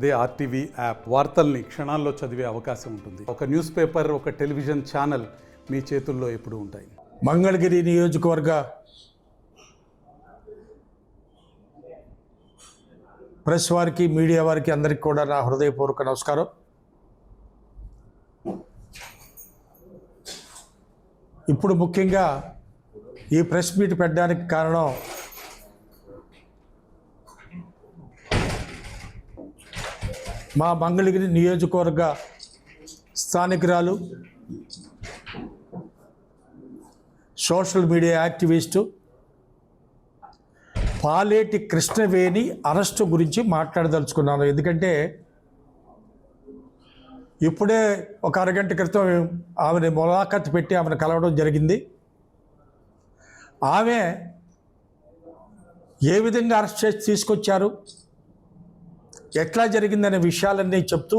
అదే RTV app వార్తల్ని క్షణాల్లో చదివే అవకాశం ఉంటుంది. ఒక న్యూస్ పేపర్, ఒక టెలివిజన్ ఛానల్ మీ చేతుల్లో ఎప్పుడూ ఉంటాయి. మంగళగిరి నియోజకవర్గ ప్రెస్ వారికి, మీడియా వారికి అందరికీ కూడా నా హృదయపూర్వక నమస్కారం. ఇప్పుడు ముఖ్యంగా ఈ ప్రెస్ మీట్ పెట్టడానికి కారణం మా మంగళగిరి నియోజకవర్గ స్థానికురాలు, social media activist Paleti Krishnaveni arrest గురించి మాట్లాడదలుచుకున్నాను. ఎందుకంటే ఇప్పుడే ఒక అరగంట క్రితం ఆమెని ములాఖత్ పెట్టి ఆమెను కలవడం జరిగింది. ఆమె ఏ విధంగా అరెస్ట్ చేసి తీసుకొచ్చారు, ఎట్లా జరిగిందనే విషయాలన్నీ చెప్తూ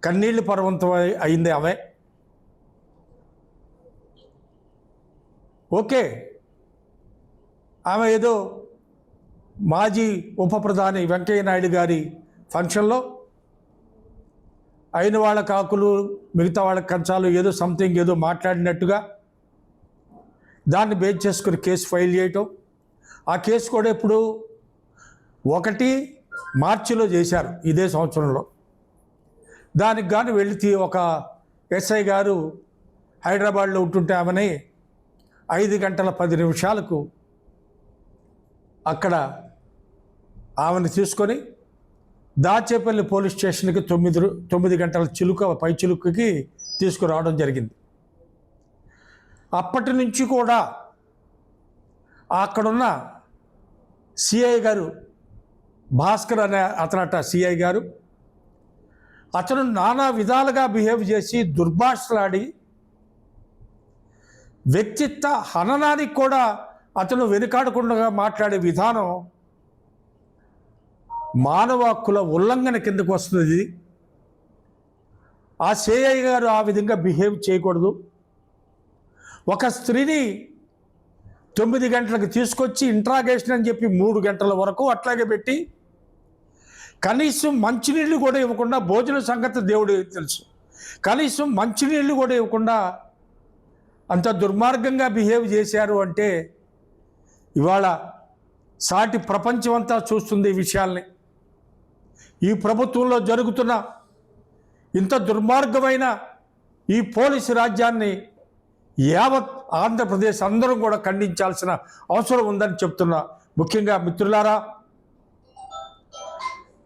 కన్నీళ్లు పర్వంతం అయింది ఆమె. ఓకే, ఆమె ఏదో మాజీ ఉప ప్రధాని వెంకయ్య నాయుడు గారి ఫంక్షన్లో అయిన వాళ్ళ కాకులు మిగతా వాళ్ళ కంచాలు ఏదో సంథింగ్ ఏదో మాట్లాడినట్టుగా దాన్ని బేస్ చేసుకుని కేసు ఫైల్ చేయటం. ఆ కేసు కూడా ఇప్పుడు 1 మార్చిలో చేశారు ఇదే సంవత్సరంలో. దానికి గాను వెళితే ఒక ఎస్ఐ గారు హైదరాబాద్లో ఉంటుంటే ఆమెని 5 గంటల 10 నిమిషాలకు అక్కడ ఆమెను తీసుకొని దాచేపల్లి పోలీస్ స్టేషన్కి 9 గంటల పై చిలుకకి తీసుకురావడం జరిగింది. అప్పటి నుంచి కూడా అక్కడున్న సిఐ గారు, భాస్కర్ అనే అతనట సిఐ గారు, అతను నానా విధాలుగా బిహేవ్ చేసి దుర్భాషలాడి వ్యక్తిత్వ హననానికి కూడా అతను వెనుకాడకుండా మాట్లాడే విధానం మానవ హక్కుల ఉల్లంఘన కిందకు వస్తుంది. ఆ సిఐ గారు ఆ విధంగా బిహేవ్ చేయకూడదు. ఒక స్త్రీని 9 గంటలకు తీసుకొచ్చి ఇంట్రాగేషన్ అని చెప్పి 3 గంటల వరకు అట్లాగే పెట్టి కనీసం మంచినీళ్ళు కూడా ఇవ్వకుండా, భోజన సంగతి దేవుడు తెలుసు, కనీసం మంచినీళ్ళు కూడా ఇవ్వకుండా అంత దుర్మార్గంగా బిహేవ్ చేశారు అంటే ఇవాళ సాటి ప్రపంచం అంతా చూస్తుంది ఈ విషయాల్ని. ఈ ప్రభుత్వంలో జరుగుతున్న ఇంత దుర్మార్గమైన ఈ పోలీసు రాజ్యాన్ని యావత్ ఆంధ్రప్రదేశ్ అందరం కూడా ఖండించాల్సిన అవసరం ఉందని చెప్తున్నా. ముఖ్యంగా మిత్రులారా,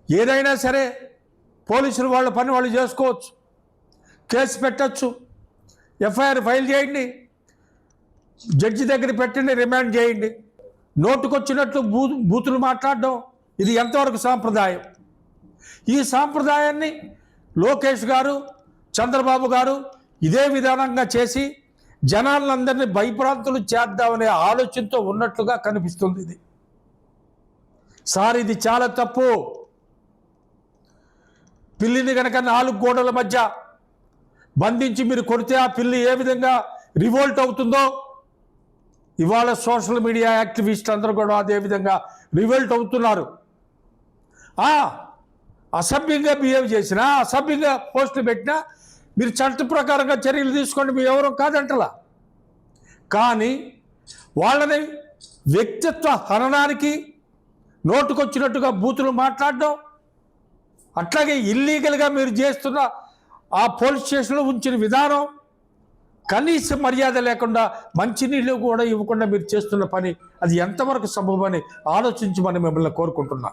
ఏదైనా సరే పోలీసులు వాళ్ళ పని వాళ్ళు చేసుకోవచ్చు, కేసు పెట్టచ్చు, ఎఫ్ఐఆర్ ఫైల్ చేయండి, జడ్జి దగ్గర పెట్టండి, రిమాండ్ చేయండి. నోటుకొచ్చినట్లు బూతులు మాట్లాడడం ఇది ఎంతవరకు సాంప్రదాయం? ఈ సాంప్రదాయాన్ని లోకేష్ గారు, చంద్రబాబు గారు ఇదే విధానంగా చేసి జనాలందరినీ భయభ్రాంతులు చేద్దామనే ఆలోచనతో ఉన్నట్లుగా కనిపిస్తుంది. ఇది సార్, ఇది చాలా తప్పు. పిల్లిని కనుక 4 గోడల మధ్య బంధించి మీరు కొడితే ఆ పిల్లి ఏ విధంగా రివోల్ట్ అవుతుందో ఇవాళ సోషల్ మీడియా యాక్టివిస్ట్ అందరూ కూడా అదే విధంగా రివోల్ట్ అవుతున్నారు. అసభ్యంగా బిహేవ్ చేసినా, అసభ్యంగా పోస్టులు పెట్టినా మీరు చట్ట ప్రకారంగా చర్యలు తీసుకోండి, మీరు ఎవరో కాదంటలా. కానీ వాళ్ళని వ్యక్తిత్వ హననానికి, నోటుకొచ్చినట్టుగా బూతులు మాట్లాడడం, అట్లాగే ఇల్లీగల్గా మీరు చేస్తున్న ఆ పోలీస్ స్టేషన్లో ఉంచిన విధానం, కనీస మర్యాద లేకుండా మంచినీళ్ళు కూడా ఇవ్వకుండా మీరు చేస్తున్న పని, అది ఎంతవరకు సంభవమని ఆలోచించమని మిమ్మల్ని కోరుకుంటున్నా.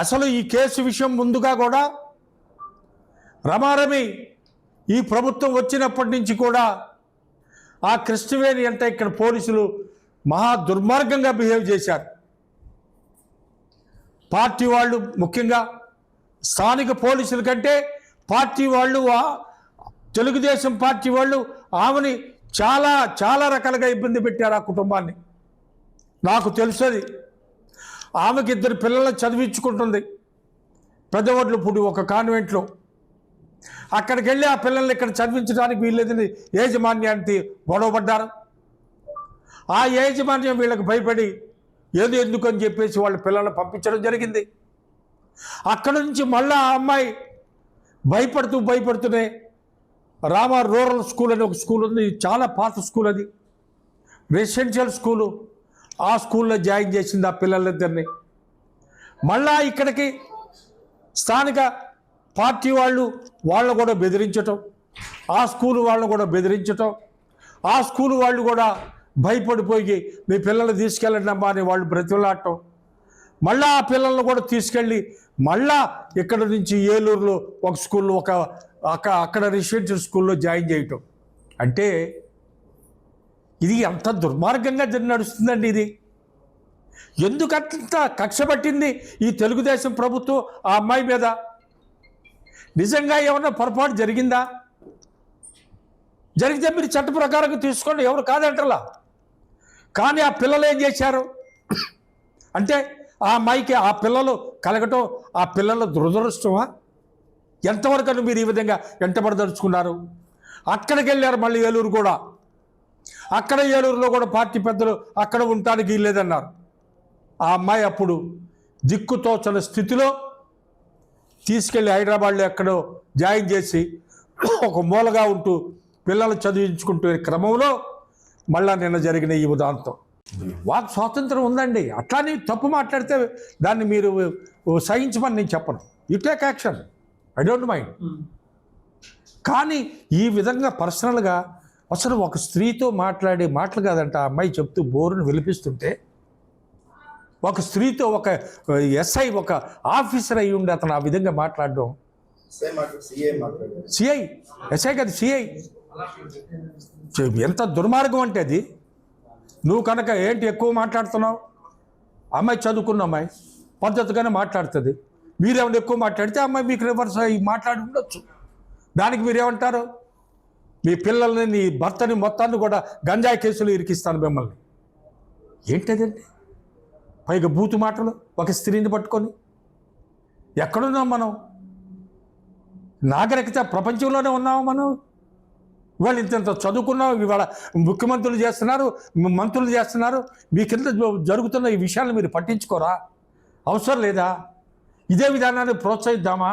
అసలు ఈ కేసు విషయం ముందుగా కూడా రమారమి ఈ ప్రభుత్వం వచ్చినప్పటి నుంచి కూడా ఆ కృష్ణవేణి అంటే ఇక్కడ పోలీసులు మహా దుర్మార్గంగా బిహేవ్ చేశారు. పార్టీ వాళ్ళు, ముఖ్యంగా స్థానిక పోలీసుల కంటే పార్టీ వాళ్ళు, తెలుగుదేశం పార్టీ వాళ్ళు ఆమెని చాలా చాలా రకాలుగా ఇబ్బంది పెట్టారు. ఆ కుటుంబాన్ని నాకు తెలుసది. ఆమెకి 2 పిల్లలను చదివించుకుంటుంది పెద్దవడ్లపూడి ఒక కాన్వెంట్లో. అక్కడికి వెళ్ళి ఆ పిల్లల్ని ఇక్కడ చదివించడానికి వీల్లేదని యాజమాన్యానికి గొడవపడ్డారు. ఆ యాజమాన్యం వీళ్ళకి భయపడి ఏదో ఎందుకని చెప్పేసి వాళ్ళ పిల్లల్ని పంపించడం జరిగింది. అక్కడ నుంచి మళ్ళా ఆ అమ్మాయి భయపడుతూనే రామ రూరల్ స్కూల్ అని ఒక స్కూల్ ఉంది, చాలా పాత స్కూల్, అది రెసిడెన్షియల్ స్కూలు. ఆ స్కూల్లో జాయిన్ చేసింది ఆ పిల్లలిద్దరిని. మళ్ళా ఇక్కడికి స్థానిక పార్టీ వాళ్ళను కూడా బెదిరించటం, ఆ స్కూల్ వాళ్ళను కూడా బెదిరించటం, ఆ స్కూల్ వాళ్ళు కూడా భయపడిపోయి మీ పిల్లల్ని తీసుకెళ్ళండి అమ్మా అని వాళ్ళు బ్రతిమలాడటం. మళ్ళా ఆ పిల్లలను కూడా తీసుకెళ్ళి మళ్ళా ఇక్కడ నుంచి ఏలూరులో ఒక స్కూల్లో అక్కడ రెసిడెన్షియల్ స్కూల్లో జాయిన్ చేయటం. అంటే ఇది ఎంత దుర్మార్గంగా నడుస్తుందండి. ఇది ఎందుకంత కక్ష పట్టింది ఈ తెలుగుదేశం ప్రభుత్వం ఆ అమ్మాయి మీద? నిజంగా ఏమన్నా పొరపాటు జరిగిందా? జరిగితే మీరు చట్ట ప్రకారంగా తీసుకోండి, ఎవరు కాదంటలా. కానీ ఆ పిల్లలు ఏం చేశారు అంటే ఆ అమ్మాయికి ఆ పిల్లలు కలగటం ఆ పిల్లల దురదృష్టమా? ఎంతవరకు మీరు ఈ విధంగా వెంటబడదలుచుకున్నారు? అక్కడికి వెళ్ళారు మళ్ళీ ఏలూరు కూడా. అక్కడ ఏలూరులో కూడా పార్టీ పెద్దలు అక్కడ ఉండటానికి లేదన్నారు. ఆ అమ్మాయి అప్పుడు దిక్కుతోచని స్థితిలో తీసుకెళ్ళి హైదరాబాద్లో ఎక్కడో జాయిన్ చేసి ఒక మూలగా ఉంటూ పిల్లలు చదివించుకుంటూ క్రమంలో మళ్ళా నిన్న జరిగిన ఈ ఉదాంతం. వాక్ స్వాతంత్రం ఉందండి, అట్లానే తప్పు మాట్లాడితే దాన్ని మీరు సహించమని నేను చెప్పను. You take action, I don't mind. కానీ ఈ విధంగా పర్సనల్గా అసలు ఒక స్త్రీతో మాట్లాడే మాటలు కాదంట ఆ అమ్మాయి చెప్తూ బోరును విలిపిస్తుంటే, ఒక స్త్రీతో ఒక ఎస్ఐ ఒక ఆఫీసర్ అయి ఉండి అతను ఆ విధంగా మాట్లాడడం. సిఐ ఎస్ఐ కాదు సిఐ. ఎంత దుర్మార్గం అంటే అది. నువ్వు కనుక ఏంటి ఎక్కువ మాట్లాడుతున్నావు? అమ్మాయి చదువుకున్న అమ్మాయి పద్ధతిగానే మాట్లాడుతుంది. మీరేమైనా ఎక్కువ మాట్లాడితే అమ్మాయి మీకు రివర్స్ మాట్లాడి ఉండొచ్చు. దానికి మీరేమంటారు? మీ పిల్లల్ని నీ భర్తని మొత్తాన్ని కూడా గంజాయి కేసులు ఇరికిస్తాను మిమ్మల్ని. ఏంటదండి? పైగా బూతు మాటలు ఒక స్త్రీని పట్టుకొని. ఎక్కడున్నాం మనం? నాగరికత ప్రపంచంలోనే ఉన్నాము మనం. ఇవాళ ఇంత చదువుకున్నాం, ఇవాళ ముఖ్యమంత్రులు చేస్తున్నారు, మంత్రులు చేస్తున్నారు. మీ కింద జరుగుతున్న ఈ విషయాలను మీరు పట్టించుకోరా? అవసరం లేదా? ఇదే విధానాన్ని ప్రోత్సహిద్దామా?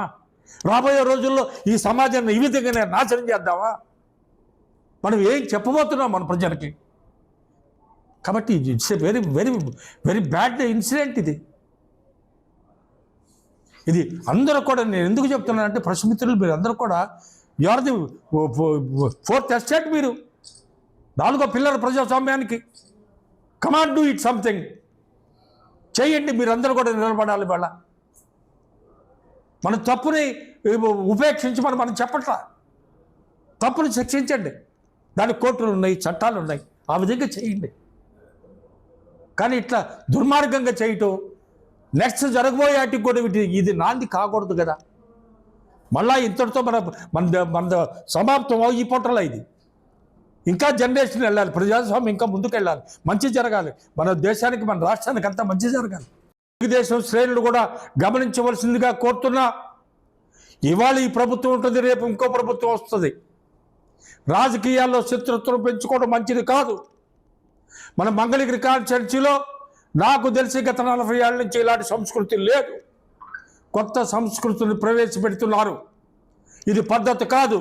రాబోయే రోజుల్లో ఈ సమాజాన్ని ఈ విధంగానే నాశనం చేద్దామా? మనం ఏం చెప్పబోతున్నాం మన ప్రజలకి? కాబట్టి it's a very very very bad incident ఇది. ఇది అందరూ కూడా నేను ఎందుకు చెప్తున్నానంటే ప్రశ్నితులు మీరు అందరూ కూడా you are the fourth estate. మీరు 4వ పిల్లల ప్రజాస్వామ్యానికి. కమాండ్ డూ ఇట్ సంథింగ్ చేయండి. మీరందరూ కూడా నిలబడాలి. వాళ్ళ మన తప్పుని ఉపేక్షించి మనం చెప్పట్లా. తప్పుని శిక్షించండి. దానికి కోర్టులు ఉన్నాయి, చట్టాలు ఉన్నాయి, ఆ విధంగా చేయండి. కానీ ఇట్లా దుర్మార్గంగా చేయటం నెక్స్ట్ జరగబోయే వాటికి కూడా ఇది నాంది కాకూడదు కదా. మళ్ళా ఇంతటితో మన సమాప్తం ఈ పొట్టలో ఇది. ఇంకా జనరేషన్ వెళ్ళాలి, ప్రజాస్వామ్యం ఇంకా ముందుకు వెళ్ళాలి, మంచి జరగాలి, మన దేశానికి మన రాష్ట్రానికి అంతా మంచి జరగాలి. తెలుగుదేశం శ్రేణులు కూడా గమనించవలసిందిగా కోరుతున్నా. ఇవాళ ఈ ప్రభుత్వం ఉంటుంది, రేపు ఇంకో ప్రభుత్వం వస్తుంది. రాజకీయాల్లో శత్రుత్వం పెంచుకోవడం మంచిది కాదు. మన మంగళగిరి కాన్స్టిట్యున్సీలో నాకు తెలిసి గత 40 ఏళ్ళ నుంచి ఇలాంటి సంస్కృతి లేదు. కొత్త సంస్కృతిని ప్రవేశపెడుతున్నారు. ఇది పద్ధతి కాదు.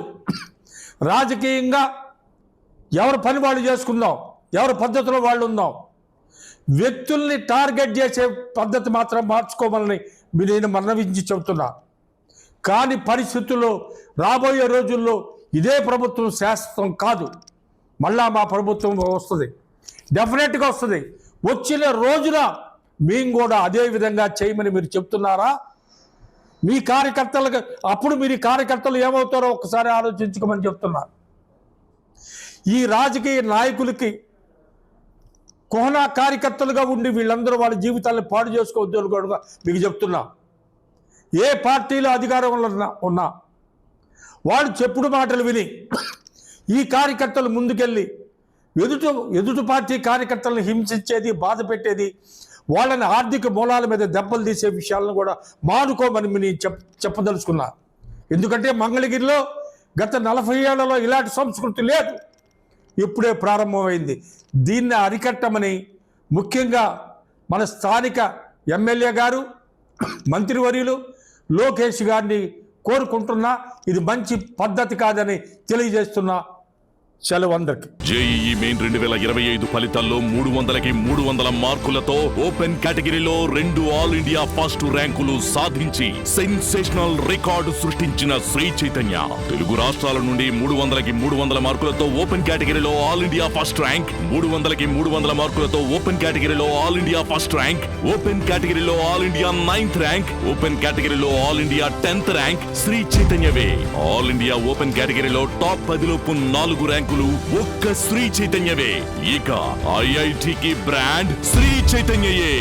రాజకీయంగా ఎవరు పని వాళ్ళు చేసుకుందాం, ఎవరి పద్ధతిలో వాళ్ళు ఉందాం. వ్యక్తుల్ని టార్గెట్ చేసే పద్ధతి మాత్రం మార్చుకోవాలని నేను మనవించి చెబుతున్నా. కానీ పరిస్థితుల్లో రాబోయే రోజుల్లో ఇదే ప్రభుత్వం శాశ్వతం కాదు. మళ్ళా మా ప్రభుత్వం వస్తుంది, డెఫినెట్గా వస్తుంది. వచ్చిన రోజున మేము కూడా అదే విధంగా చేయమని మీరు చెప్తున్నారా? మీ కార్యకర్తలకు అప్పుడు మీరు కార్యకర్తలు ఏమవుతారో ఒకసారి ఆలోచించుకోమని చెప్తున్నా. ఈ రాజకీయ నాయకులకి కోహనా కార్యకర్తలుగా ఉండి వీళ్ళందరూ వాళ్ళ జీవితాలను పాడు చేసుకోవద్దు కూడా మీకు చెప్తున్నా. ఏ పార్టీలో అధికారంలో ఉన్నా వాళ్ళు చెప్పుడు మాటలు విని ఈ కార్యకర్తలు ముందుకెళ్ళి ఎదుటి పార్టీ కార్యకర్తలను హింసించేది, బాధ పెట్టేది, వాళ్ళని ఆర్థిక మూలాల మీద దెబ్బలు తీసే విషయాలను కూడా మానుకోమని నేను చెప్పదలుచుకున్నా. ఎందుకంటే మంగళగిరిలో గత 40 ఏళ్లలో ఇలాంటి సంస్కృతి లేదు, ఇప్పుడే ప్రారంభమైంది. దీన్ని అరికట్టమని ముఖ్యంగా మన స్థానిక ఎమ్మెల్యే గారు మంత్రివర్యులు లోకేష్ గారిని కోరుకుంటున్నా. ఇది మంచి పద్ధతి కాదని తెలియజేస్తున్నా. సెలవు అందరికి. జేఈఈ మెయిన్ 2025 ఫలితాల్లో 300కి 300 మార్కులతో ఓపెన్ కేటగిరీలో 2 ఆల్ ఇండియా ఫస్ట్ ర్యాంకులు సాధించి సెన్సేషనల్ రికార్డు సృష్టించిన శ్రీ చైతన్య తెలుగు రాష్ట్రాల నుండి 300కి 300 మార్కులతో ఓపెన్ కేటగిరీలో ఆల్ ఇండియా ఫస్ట్ ర్యాంక్, 300కి 300 మార్కులతో ఓపెన్ కేటగిరీలో all India first rank, open కేటగిరీలో all India 9th rank, open కేటగిరీలో all India 10th rank Sri చైతన్యవే. ఆల్ ఇండియా ఓపెన్ కేటగిరీలో టాప్ 10లోపు 4 ర్యాంకులు ఒక్క శ్రీ చైతన్యవే. ఇక ఐఐటికి బ్రాండ్ శ్రీ చైతన్యయే.